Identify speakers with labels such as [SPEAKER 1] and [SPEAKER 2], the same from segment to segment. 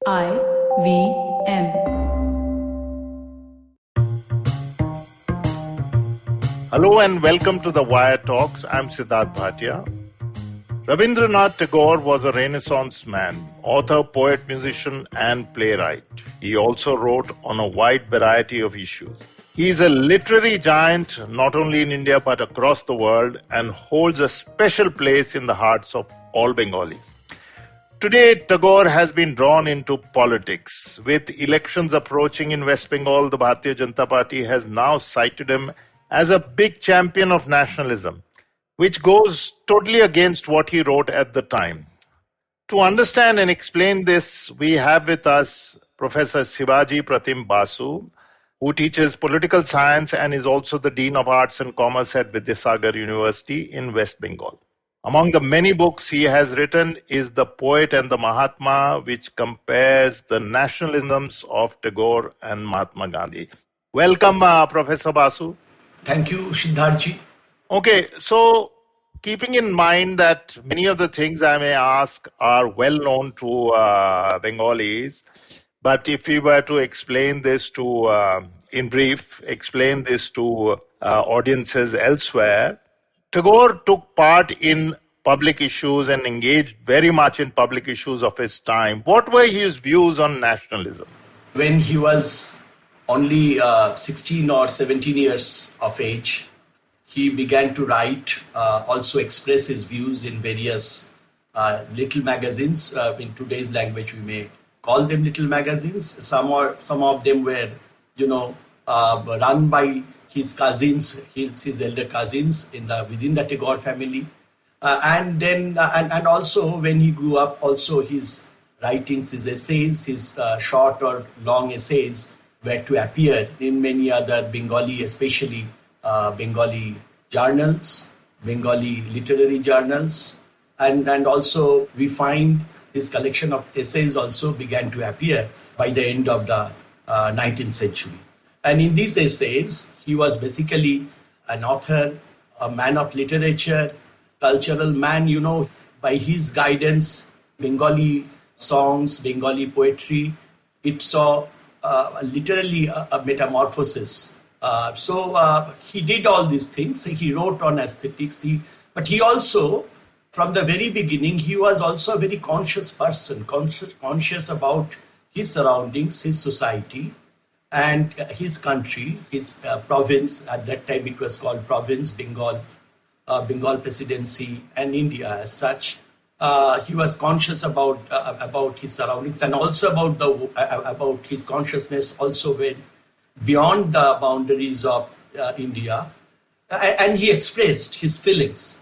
[SPEAKER 1] IVM.
[SPEAKER 2] Hello and welcome to the Wire Talks. I'm Siddharth Bhatia. Rabindranath Tagore was a Renaissance man, author, poet, musician, and playwright. He also wrote on a wide variety of issues. He is a literary giant not only in India but across the world and holds a special place in the hearts of all Bengalis. Today, Tagore has been drawn into politics. With elections approaching in West Bengal, the Bharatiya Janata Party has now cited him as a big champion of nationalism, which goes totally against what he wrote at the time. To understand and explain this, we have with us Professor Sivaji Pratim Basu, who teaches political science and is also the Dean of Arts and Commerce at Vidyasagar University in West Bengal. Among the many books he has written is The Poet and the Mahatma, which compares the nationalisms of Tagore and Mahatma Gandhi. Welcome, Professor Basu.
[SPEAKER 3] Thank you, Siddharthji.
[SPEAKER 2] Okay, so keeping in mind that many of the things I may ask are well known to Bengalis, but if we were to explain this to, in brief, explain this to audiences elsewhere, Tagore took part in public issues and engaged very much in public issues of his time. What were his views on nationalism?
[SPEAKER 3] When he was only 16 or 17 years of age, he began to write, also express his views in various little magazines. In today's language, we may call them little magazines. Some of them were, run by his cousins, his elder cousins within the Tagore family, and also when he grew up, also his writings, his essays, his short or long essays were to appear in many other Bengali, especially Bengali journals, Bengali literary journals, and also we find this collection of essays also began to appear by the end of the 19th century. And in these essays, he was basically an author, a man of literature, cultural man, by his guidance, Bengali songs, Bengali poetry, it saw literally a metamorphosis. So he did all these things. He wrote on aesthetics, but he also, from the very beginning, he was also a very conscious person, conscious about his surroundings, his society, and his country, his province. At that time it was called province, Bengal presidency, and India as such. He was conscious about his surroundings, and also about his consciousness also went beyond the boundaries of India, and he expressed his feelings.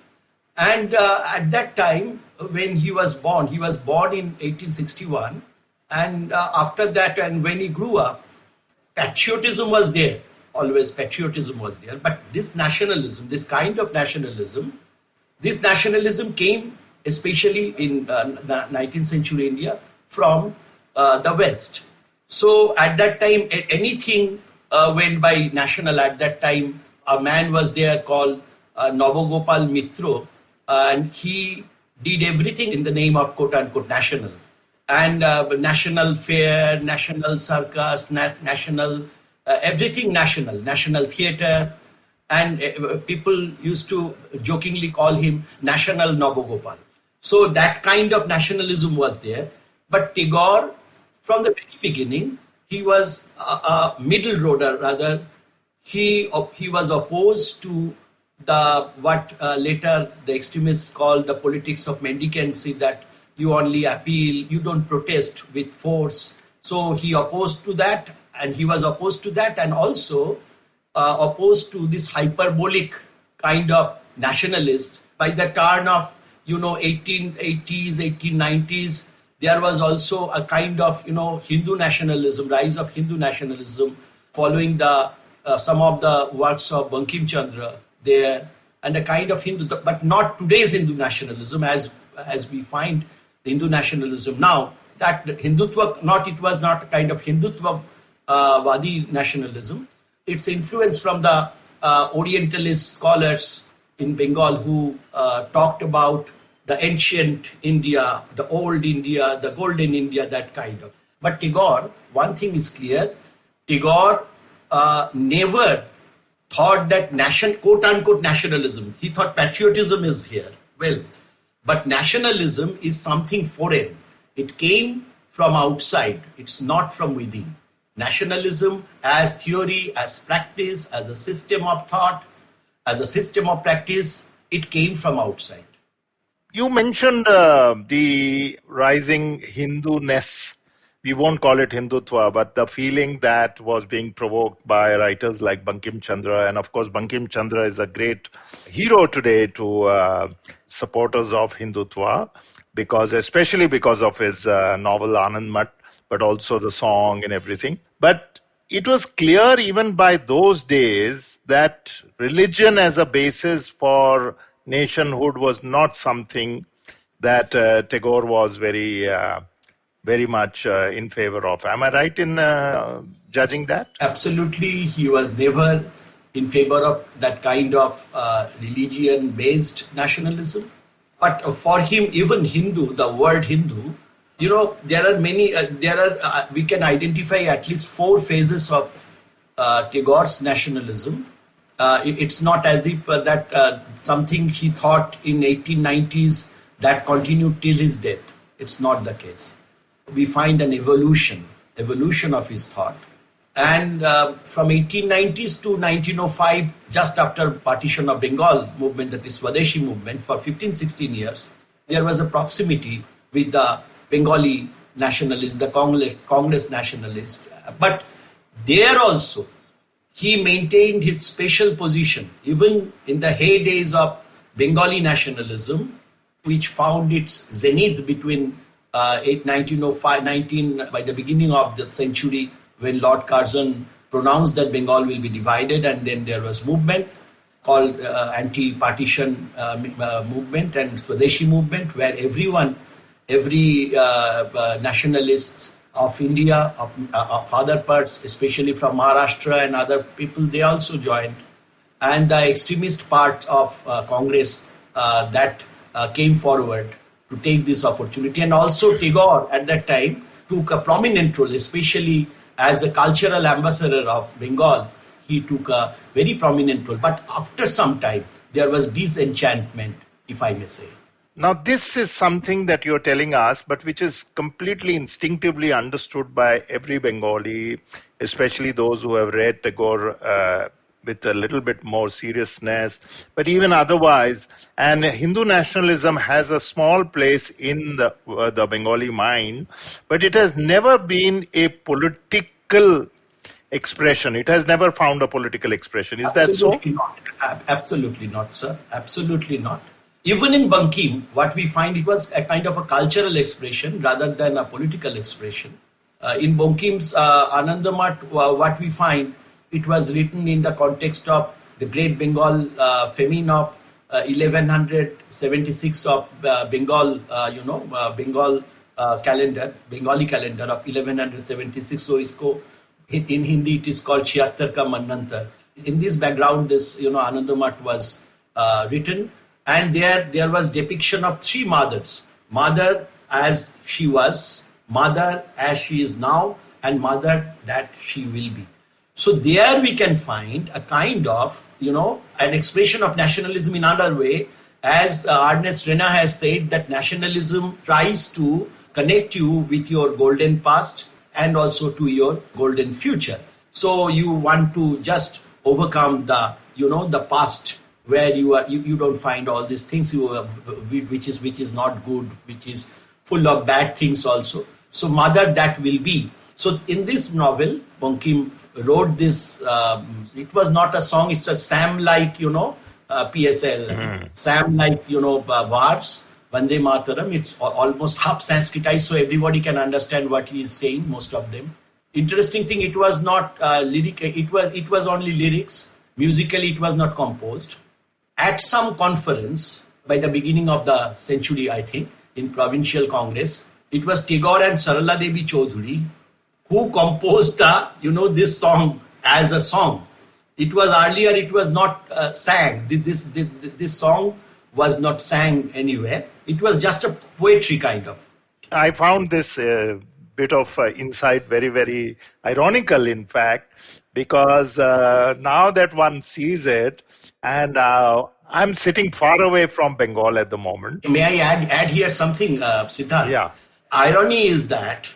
[SPEAKER 3] And at that time, when he was born in 1861, and after that, and when he grew up, patriotism was there. Always patriotism was there. But this nationalism, this kind of nationalism, came especially in the 19th century India from the West. So at that time, anything went by national. At that time, a man was there called Nabagopal Mitra, and he did everything in the name of quote-unquote national. And national fair, national circus, national, everything national theatre. And people used to jokingly call him National Nabagopal. So that kind of nationalism was there. But Tagore, from the very beginning, he was a middle roader, rather. He was opposed to what later the extremists called the politics of mendicancy, that you only appeal, you don't protest with force. So he opposed to that, and he was opposed to that, and also opposed to this hyperbolic kind of nationalists. By the turn of 1880s, 1890s, there was also a kind of Hindu nationalism, rise of Hindu nationalism, following some of the works of Bankim Chandra there, and a kind of Hindu, but not today's Hindu nationalism as we find Hindu nationalism now. That Hindutva, it was not a kind of Hindutva Vadi nationalism. It's influence from the Orientalist scholars in Bengal who talked about the ancient India, the old India, the golden India, that kind of. But Tagore, one thing is clear, Tagore never thought that quote-unquote nationalism, he thought patriotism is here. Well, but nationalism is something foreign. It came from outside. It's not from within. Nationalism as theory, as practice, as a system of thought, as a system of practice, it came from outside.
[SPEAKER 2] You mentioned the rising Hindu-ness. We won't call it Hindutva, but the feeling that was being provoked by writers like Bankim Chandra. And of course, Bankim Chandra is a great hero today to supporters of Hindutva, especially because of his novel Anand Mat, but also the song and everything. But it was clear even by those days that religion as a basis for nationhood was not something that Tagore was very much in favor of. Am I right in judging that?
[SPEAKER 3] Absolutely. He was never in favor of that kind of religion-based nationalism. But for him, even Hindu, the word Hindu, there are many, we can identify at least 4 phases of Tagore's nationalism. It's not as if that something he thought in 1890s that continued till his death. It's not the case. We find an evolution of his thought. And from 1890s to 1905, just after partition of Bengal movement, that is Swadeshi movement, for 15-16 years, there was a proximity with the Bengali nationalists, the Congress nationalists. But there also, he maintained his special position, even in the heydays of Bengali nationalism, which found its zenith between 1905, by the beginning of the century, when Lord Curzon pronounced that Bengal will be divided, and then there was movement called anti-partition movement and Swadeshi movement, where every nationalist of India, of other parts, especially from Maharashtra and other people, they also joined. And the extremist part of Congress that came forward to take this opportunity. And also Tagore at that time took a prominent role, especially as a cultural ambassador of Bengal. He took a very prominent role. But after some time, there was disenchantment, if I may say.
[SPEAKER 2] Now, this is something that you're telling us, but which is completely instinctively understood by every Bengali, especially those who have read Tagore with a little bit more seriousness, but even otherwise. And Hindu nationalism has a small place in the Bengali mind, but it has never been a political expression. It has never found a political expression. Is that so?
[SPEAKER 3] Absolutely not. Absolutely not, sir. Absolutely not. Even in Bankim, what we find, it was a kind of a cultural expression rather than a political expression. In Bankim's Anandamat, what we find, it was written in the context of the Great Bengal famine of 1176 of Bengal, Bengal calendar, Bengali calendar of 1176. So in Hindi it is called Chiyattar Ka Mannantar. In this background, this Anandamat was written, and there was depiction of 3 mothers: mother as she was, mother as she is now, and mother that she will be. So there we can find a kind of, an expression of nationalism in another way. As Ernest Renan has said, that nationalism tries to connect you with your golden past and also to your golden future. So you want to just overcome the past, where you don't find all these things which is not good, which is full of bad things also. So mother that will be. So in this novel, Bankim wrote this, it was not a song, it's a Sam-like, PSL, Sam-like, bars, Vande Mataram. It's almost half Sanskritized, so everybody can understand what he is saying, most of them. Interesting thing, it was not lyric, it was only lyrics. Musically, it was not composed. At some conference, by the beginning of the century, I think, in Provincial Congress, it was Tagore and Sarala Devi Chaudhuri who composed this song as a song. It was earlier, it was not sang. This song was not sang anywhere. It was just a poetry kind of.
[SPEAKER 2] I found this bit of insight, very, very ironical, in fact, because now that one sees it, and I'm sitting far away from Bengal at the moment.
[SPEAKER 3] May I add here something, Siddharth?
[SPEAKER 2] Yeah.
[SPEAKER 3] Irony is that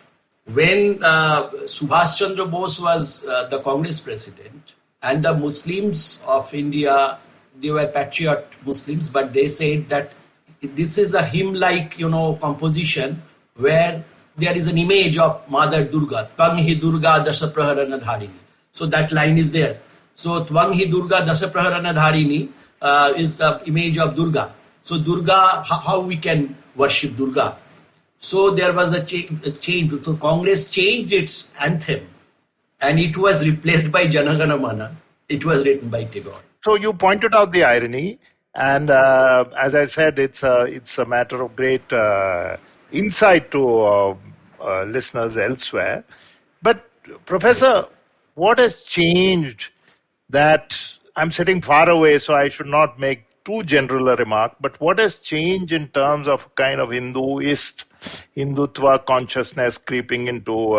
[SPEAKER 3] when Subhash Chandra Bose was the Congress president, and the Muslims of India, they were patriot Muslims, but they said that this is a hymn-like, composition where there is an image of Mother Durga, Tvang hi Durga Dasapraharana Dharini. So that line is there. So Tvang hi Durga Dasapraharana Dharini is the image of Durga. So Durga, how we can worship Durga? So there was a change. So Congress changed its anthem, and it was replaced by Jana Gana Mana. It was written by Tagore.
[SPEAKER 2] So you pointed out the irony, and as I said, it's a matter of great insight to listeners elsewhere. But Professor, what has changed that I'm sitting far away, so I should not make too general a remark, but what has changed in terms of kind of Hindutva consciousness creeping into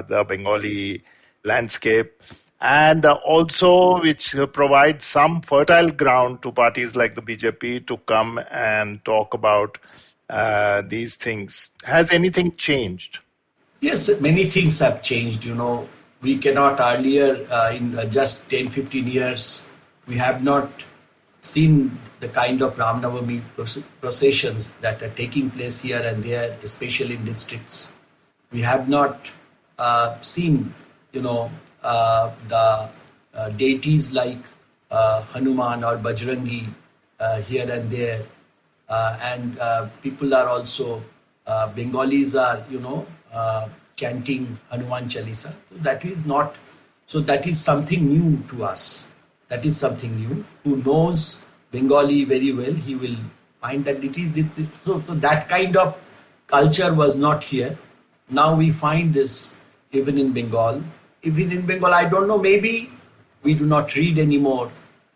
[SPEAKER 2] the Bengali landscape, and also which provides some fertile ground to parties like the BJP to come and talk about these things? Has anything changed?
[SPEAKER 3] Yes, many things have changed. We cannot earlier, in just 10, 15 years, we have not seen the kind of Ram Navami processions that are taking place here and there, especially in districts. We have not seen, the deities like Hanuman or Bajrangi here and there. And people are also, Bengalis are, chanting Hanuman Chalisa. So that is something new to us. That is something new. Who knows Bengali very well, he will find that it is so that kind of culture was not here. Now we find this even in Bengal. Even in Bengal, I don't know, maybe we do not read anymore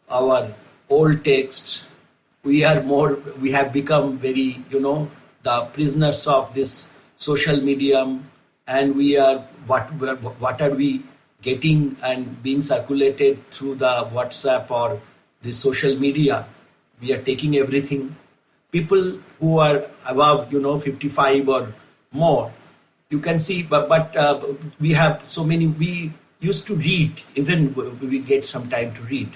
[SPEAKER 3] our old texts. We have become very, the prisoners of this social medium, and we are, what are we getting and being circulated through the WhatsApp or the social media? We are taking everything. People who are above, 55 or more, you can see, but we have so many, we used to read, even we get some time to read.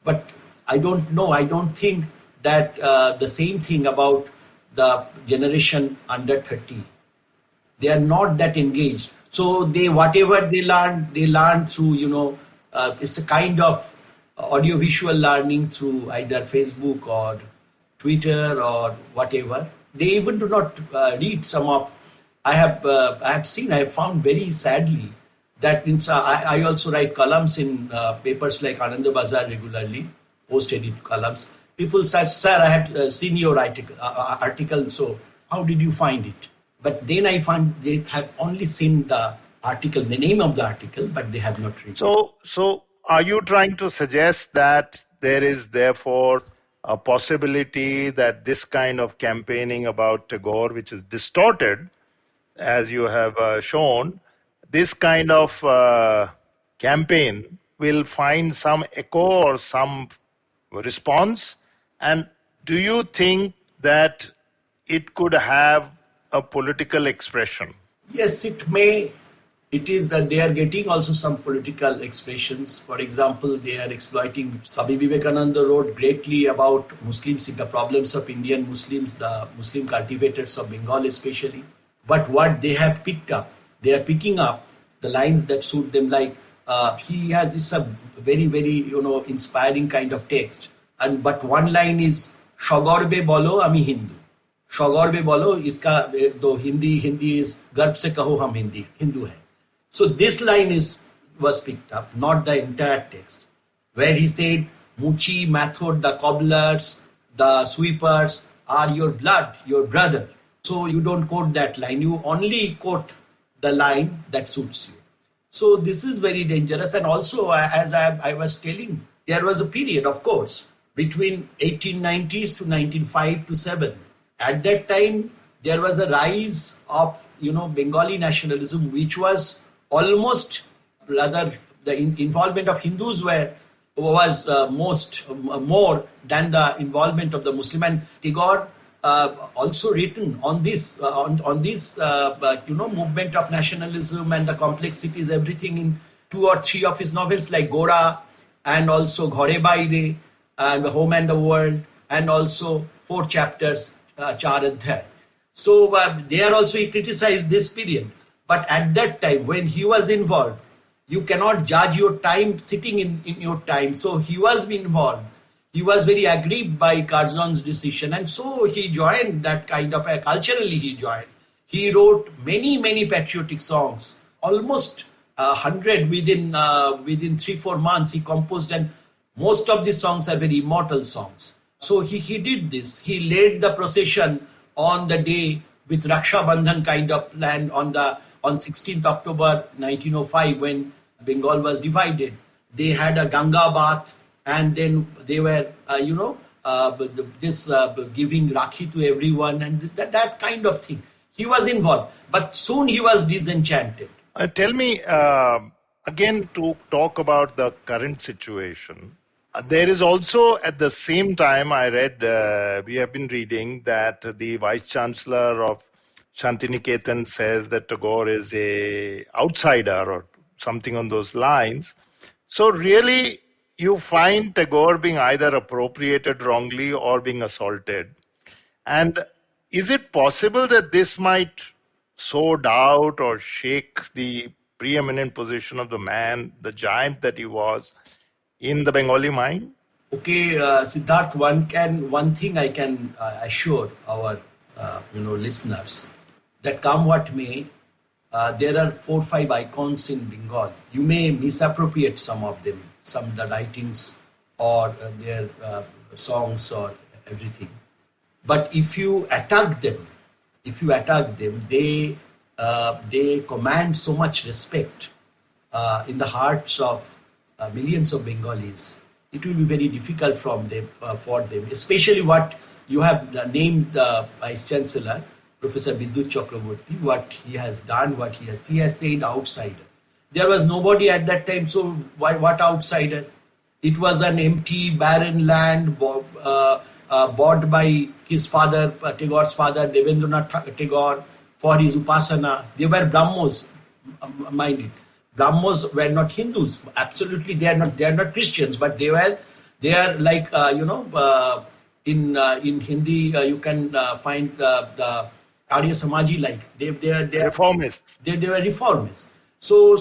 [SPEAKER 3] But I don't think that the same thing about the generation under 30. They are not that engaged. So whatever they learn through, it's a kind of audiovisual learning through either Facebook or Twitter or whatever. They even do not read some of. I have found very sadly that I also write columns in papers like Anand Bazar regularly, post-edit columns. People say, "Sir, I have seen your article. So how did you find it?" But then I find they have only seen the article, the name of the article, but they have not read.
[SPEAKER 2] So are you trying to suggest that there is therefore a possibility that this kind of campaigning about Tagore, which is distorted, as you have shown, this kind of campaign will find some echo or some response? And do you think that it could have a political expression?
[SPEAKER 3] Yes, it may. It is that they are getting also some political expressions. For example, they are exploiting. Swami Vivekananda wrote greatly about Muslims, the problems of Indian Muslims, the Muslim cultivators of Bengal especially. But what they have picked up, they are picking up the lines that suit them. Like he has this very, very inspiring kind of text. But one line is Shagorbe bolo ami Hindu. Shagorbe bolo iska do Hindi is garb se kaho hum Hindu hai. So this line was picked up, not the entire text, where he said, Muchi, Mathod, the cobblers, the sweepers are your blood, your brother. So you don't quote that line, you only quote the line that suits you. So this is very dangerous. And also, as I was telling, there was a period, of course, between 1890s to 1905 to 7. At that time, there was a rise of Bengali nationalism, which was almost, rather, the involvement of Hindus was more than the involvement of the Muslim. And Tagore also written on this movement of nationalism and the complexities, everything, in 2 or 3 of his novels, like Gora, and also Ghore Baire, and The Home and the World, and also 4 chapters, Char Adhyay. So there also he criticized this period. But at that time, when he was involved, you cannot judge your time sitting in your time. So he was involved. He was very aggrieved by Curzon's decision, and so he joined that kind of culturally he joined. He wrote many patriotic songs, almost 100 within 3-4 months he composed, and most of these songs are very immortal songs. So he did this. He led the procession on the day with Raksha Bandhan kind of plan on 16th October 1905, when Bengal was divided. They had a Ganga bath, and then they were giving Rakhi to everyone, and that kind of thing. He was involved, but soon he was disenchanted.
[SPEAKER 2] Tell me, again, to talk about the current situation, there is also, at the same time, I read, we have been reading that the Vice Chancellor of Shantiniketan says that Tagore is a outsider or something on those lines. So really, you find Tagore being either appropriated wrongly or being assaulted. And is it possible that this might sow doubt or shake the preeminent position of the man, the giant that he was, in the Bengali mind?
[SPEAKER 3] Okay, Siddharth, one thing I can assure our listeners, that come what may, there are 4 or 5 icons in Bengal. You may misappropriate some of them, some of the writings or their songs or everything. But if you attack them, they command so much respect in the hearts of millions of Bengalis. It will be very difficult for them, especially what you have named the Vice Chancellor, Professor Bidyut Chakraborty, what he has done, he has said outsider. There was nobody at that time, so what outsider? It was an empty, barren land bought by his father, Tagore's father, Devendranath Tagore, for his upasana. They were Brahmos, mind it. Brahmos were not Hindus. Absolutely, they are not Christians, but they are like in Hindi you can find the Arya Samaji, like they are
[SPEAKER 2] reformists.
[SPEAKER 3] They were reformists. So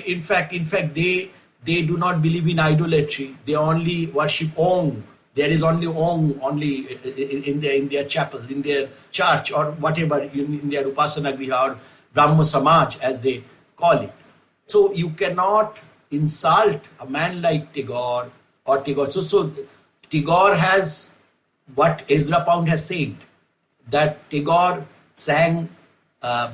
[SPEAKER 3] in fact they do not believe in idolatry. They only worship Om. There is only Om in their chapel, in their church, or whatever, in their Upasana Griha, or Brahmo Samaj as they call it. So you cannot insult a man like Tagore or Tagore. So Tagore has what Ezra Pound has said, that Tagore sang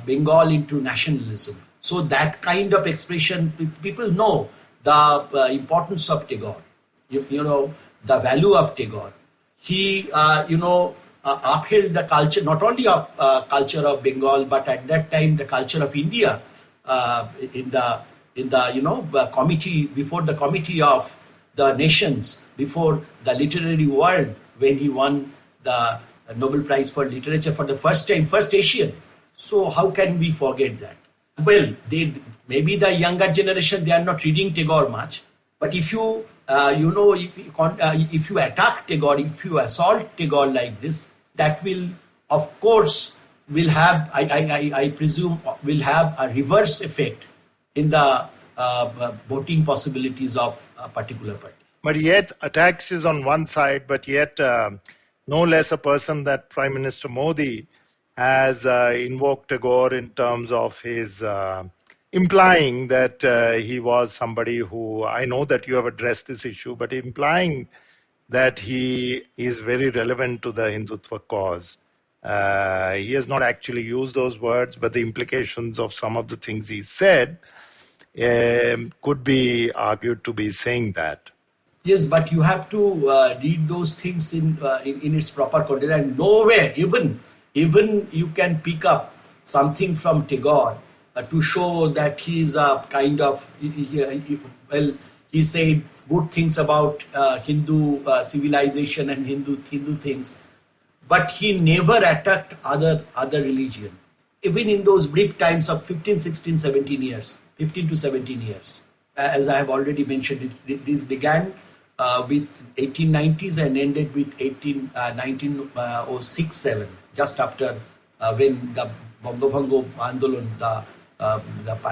[SPEAKER 3] Bengal into nationalism. So that kind of expression, people know the importance of Tagore, the value of Tagore. He, upheld the culture, not only of culture of Bengal, but at that time the culture of India in the committee, before the Committee of the Nations, before the literary world, when he won the Nobel Prize for Literature for the first time, first Asian. So how can we forget that? Well, maybe the younger generation, they are not reading Tagore much. But if you, if you attack Tagore, if you assault Tagore like this, that will, of course, will have, I presume, will have a reverse effect in the voting possibilities of a particular party.
[SPEAKER 2] But yet, attacks is on one side, but yet no less a person that Prime Minister Modi has invoked Tagore in terms of his implying that he was somebody who, I know that you have addressed this issue, but implying that he is very relevant to the Hindutva cause. He has not actually used those words, but the implications of some of the things he said could be argued to be saying that.
[SPEAKER 3] Yes, but you have to read those things in its proper context, and nowhere, even you can pick up something from Tagore to show that he is a kind of, he said good things about Hindu civilization and Hindu things, but he never attacked other religions. Even in those brief times of 15, 16, 17 years, 15 to 17 years. As I have already mentioned, this began with 1890s and ended with 1906-7, just after when the Bangabhango Andolon, the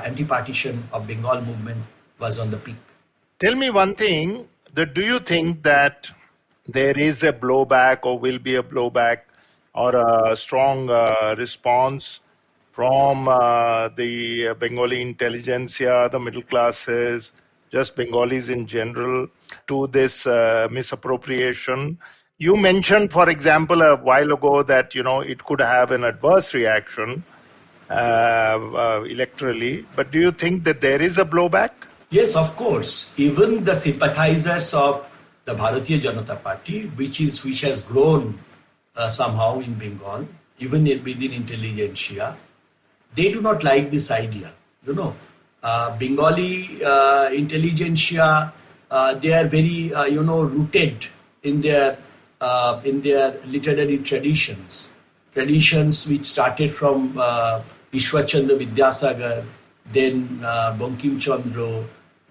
[SPEAKER 3] anti-partition of Bengal movement was on the peak.
[SPEAKER 2] Tell me one thing, that do you think that there is a blowback or will be a blowback or a strong response from the Bengali intelligentsia, the middle classes, just Bengalis in general, to this misappropriation? You mentioned, for example, a while ago that, it could have an adverse reaction electorally, but do you think that there is a blowback?
[SPEAKER 3] Yes, of course. Even the sympathizers of the Bharatiya Janata Party, which has grown somehow in Bengal, even within intelligentsia, they do not like this idea. Bengali intelligentsia, they are very rooted in their literary traditions which started from Ishwar Chandra Vidyasagar, then Bankim Chandra,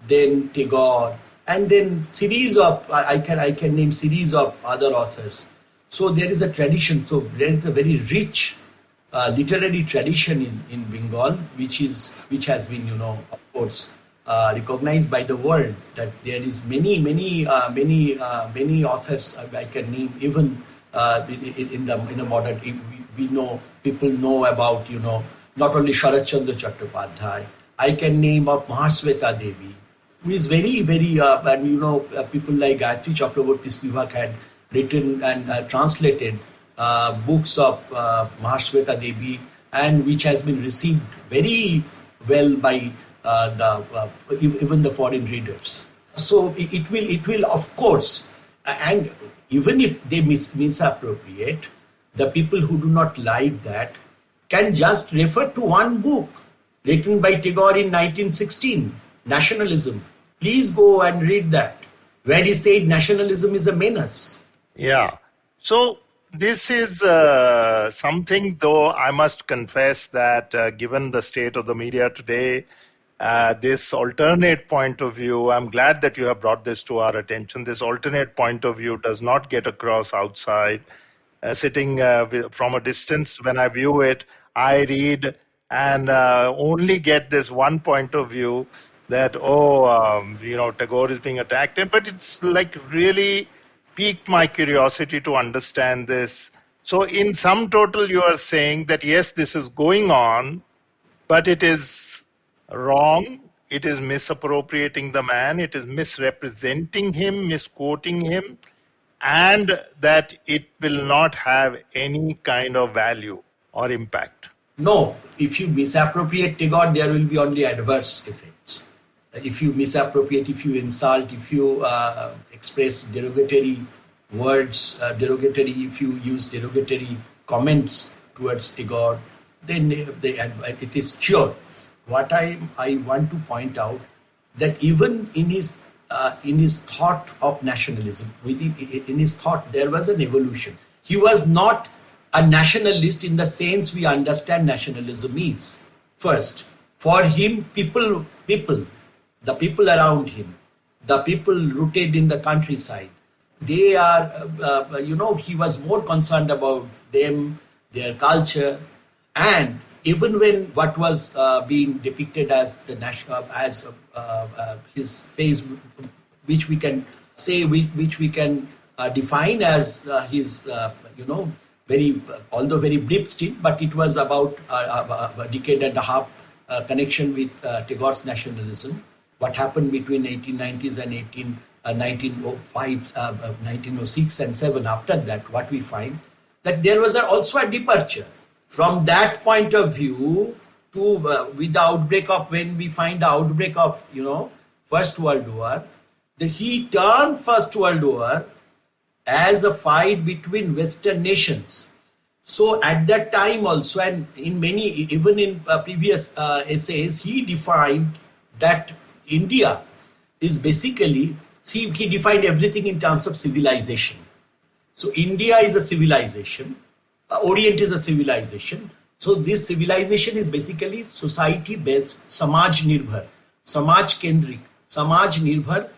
[SPEAKER 3] then Tagore, and then series of I can name series of other authors. So there is a tradition. So there is a very rich literary tradition in Bengal, which has been, of course, recognized by the world. That there is many authors I can name, even in the modern. People know about, not only Sharat Chandra Chattopadhyay. I can name of Mahasweta Devi, who is very and people like Gayatri Chakraborty Spivak had written and translated books of Mahasweta Devi, and which has been received very well by even the foreign readers. So it will of course, and even if they misappropriate, the people who do not like that can just refer to one book written by Tagore in 1916, Nationalism. Please go and read that, where he said nationalism is a menace.
[SPEAKER 2] Yeah. So this is something, though, I must confess that given the state of the media today, this alternate point of view, I'm glad that you have brought this to our attention. This alternate point of view does not get across outside. Sitting from a distance, when I view it, I read and only get this one point of view that, Tagore is being attacked. But it's like really piqued my curiosity to understand this. So in sum total, you are saying that, yes, this is going on, but it is wrong. It is misappropriating the man. It is misrepresenting him, misquoting him, and that it will not have any kind of value or impact.
[SPEAKER 3] No, if you misappropriate Tagore, there will be only adverse effects. If you misappropriate, if you insult, if you express derogatory words, if you use derogatory comments towards Tagore, then it is sure. What I want to point out, that even in his thought of nationalism, in his thought, there was an evolution. He was not a nationalist in the sense we understand nationalism is. First, for him, the people around him, the people rooted in the countryside, they are, he was more concerned about them, their culture, and even when what was being depicted as the national, as his face, which we can say, which we can define as his, although very brief stint, but it was about a decade and a half connection with Tagore's nationalism. What happened between 1890s and 1905, 1906 and 7. After that, what we find that there was also a departure from that point of view to with the outbreak of, when we find the outbreak of First World War, that he turned First World War as a fight between Western nations, So at that time also, and in many, even in previous essays, he defined that India is basically, see, he defined everything in terms of civilization. So India is a civilization, Orient is a civilization. So this civilization is basically society-based, Samaj Nirbhar, Samaj Kendrik, Samaj Nirbhar,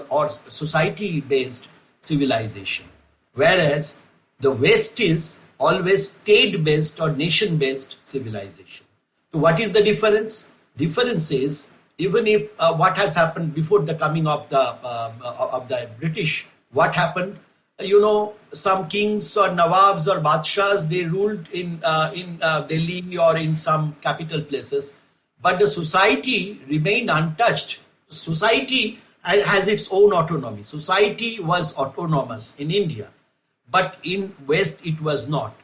[SPEAKER 3] or society-based civilization. Whereas the West is always state-based or nation-based civilization. So what is the difference? Difference is, even if what has happened before the coming of the British, what happened? Some kings or nawabs or badshahs, they ruled in Delhi or in some capital places, but the society remained untouched. Society has its own autonomy. Society was autonomous in India, but in West it was not.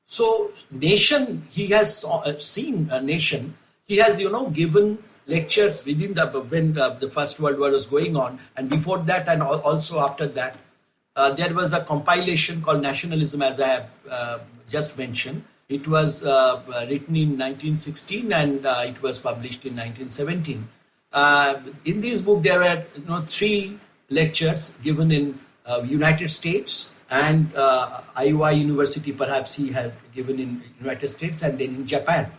[SPEAKER 3] So nation, he has seen a nation. He has given lectures within when the First World War was going on, and before that, and also after that. There was a compilation called Nationalism, as I have just mentioned. It was written in 1916 and it was published in 1917. In this book, there were 3 lectures given in United States and Iowa University, perhaps he had given in United States, and then in Japan.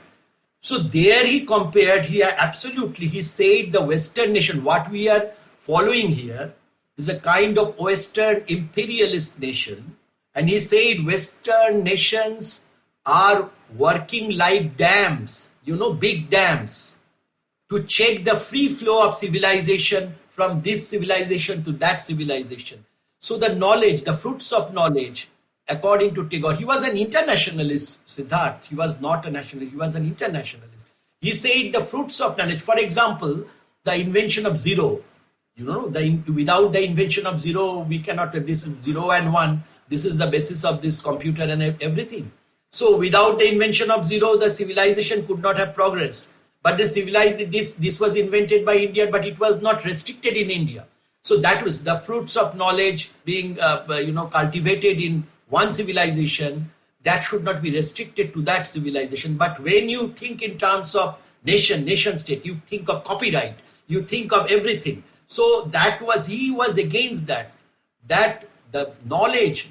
[SPEAKER 3] So there he compared, he said the Western nation, what we are following here, is a kind of Western imperialist nation. And he said Western nations are working like dams, big dams, to check the free flow of civilization from this civilization to that civilization. So the knowledge, the fruits of knowledge, according to Tagore, he was an internationalist, Siddharth. He was not a nationalist, he was an internationalist. He said the fruits of knowledge, for example, the invention of zero. Without the invention of zero, we cannot, this 0 and 1, this is the basis of this computer and everything. So without the invention of zero, the civilization could not have progressed. But this was invented by India, but it was not restricted in India. So that was the fruits of knowledge being, cultivated in one civilization, that should not be restricted to that civilization. But when you think in terms of nation state, you think of copyright, you think of everything. So he was against that the knowledge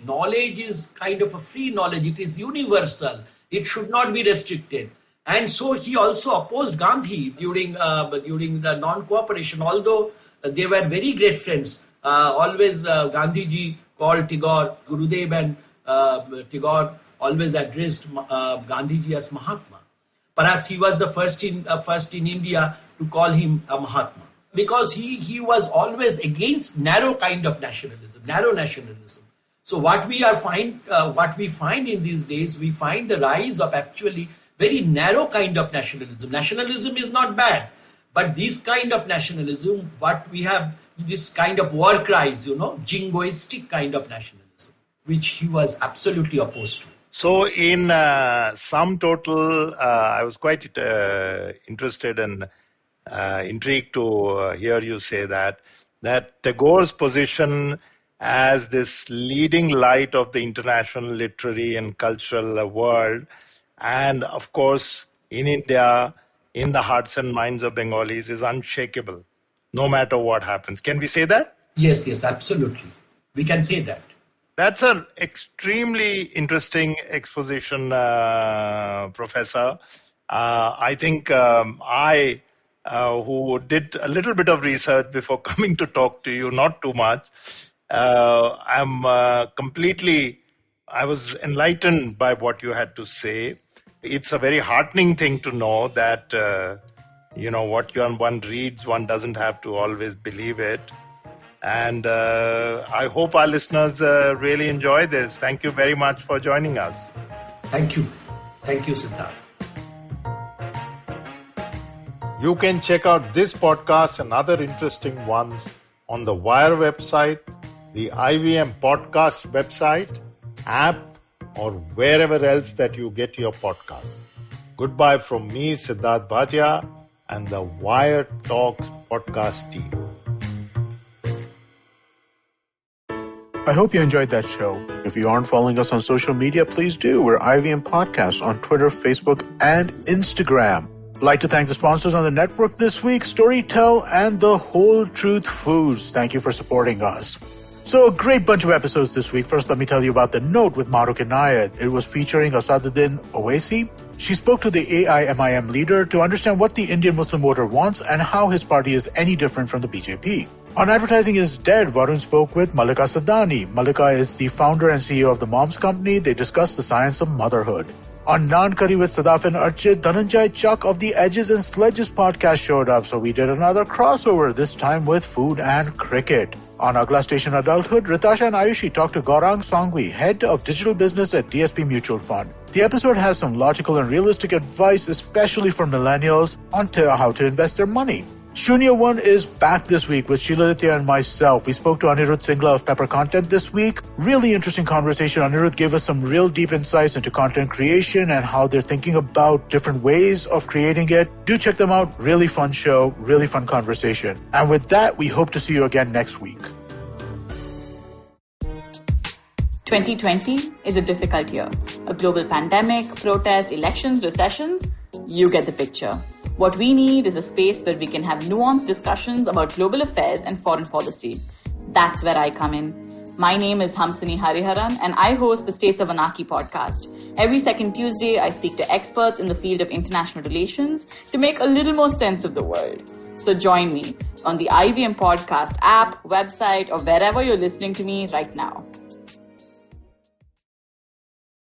[SPEAKER 3] is kind of a free knowledge. It is universal. It should not be restricted. And so he also opposed Gandhi during the non-cooperation, although they were very great friends. Always Gandhiji called Tagore Gurudev, and Tagore always addressed Gandhiji as Mahatma. Perhaps he was the first in India to call him a Mahatma, because he was always against narrow kind of nationalism. So what we find in these days, we find the rise of actually very narrow kind of nationalism. Nationalism is not bad, but this kind of nationalism, what we have, this kind of war cries, jingoistic kind of nationalism, which he was absolutely opposed to.
[SPEAKER 2] So in sum total, I was quite interested and intrigued to hear you say that Tagore's position as this leading light of the international literary and cultural world, and of course in India, in the hearts and minds of Bengalis, is unshakable, no matter what happens. Can we say that?
[SPEAKER 3] Yes, absolutely. We can say that.
[SPEAKER 2] That's an extremely interesting exposition, Professor. I think I, who did a little bit of research before coming to talk to you, not too much, I was enlightened by what you had to say. It's a very heartening thing to know that, what one reads, one doesn't have to always believe it. And I hope our listeners really enjoy this. Thank you very much for joining us.
[SPEAKER 3] Thank you. Thank you, Siddharth.
[SPEAKER 2] You can check out this podcast and other interesting ones on the Wire website, the IVM podcast website, app, or wherever else that you get your podcasts. Goodbye from me, Siddharth Bhatia, and the Wire Talks podcast team.
[SPEAKER 1] I hope you enjoyed that show. If you aren't following us on social media, please do. We're IVM Podcasts on Twitter, Facebook, and Instagram. I'd like to thank the sponsors on the network this week, Storytel and The Whole Truth Foods. Thank you for supporting us. So a great bunch of episodes this week. First, let me tell you about The Note with Maruk Inayat. It was featuring Asaduddin Owaisi. She spoke to the AIMIM leader to understand what the Indian Muslim voter wants and how his party is any different from the BJP. On Advertising is Dead, Varun spoke with Malika Sadani. Malika is the founder and CEO of the Moms Company. They discussed the science of motherhood. On Naan Curry with Sadaf and Archit, Dhananjay Chuck of the Edges and Sledges podcast showed up, so we did another crossover, this time with food and cricket. On Agla Station Adulthood, Ritasha and Ayushi talked to Gaurang Sangvi, head of digital business at DSP Mutual Fund. The episode has some logical and realistic advice, especially for millennials, on how to invest their money. Shunya One is back this week with Sheila Aditya and myself. We spoke to Anirudh Singla of Pepper Content this week. Really interesting conversation. Anirudh gave us some real deep insights into content creation and how they're thinking about different ways of creating it. Do check them out. Really fun show, really fun conversation. And with that, we hope to see you again next week.
[SPEAKER 4] 2020 is a difficult year. A global pandemic, protests, elections, recessions. You get the picture. What we need is a space where we can have nuanced discussions about global affairs and foreign policy. That's where I come in. My name is Hamsini Hariharan and I host the States of Anarchy podcast. Every second Tuesday, I speak to experts in the field of international relations to make a little more sense of the world. So join me on the IVM podcast app, website, or wherever you're listening to me right now.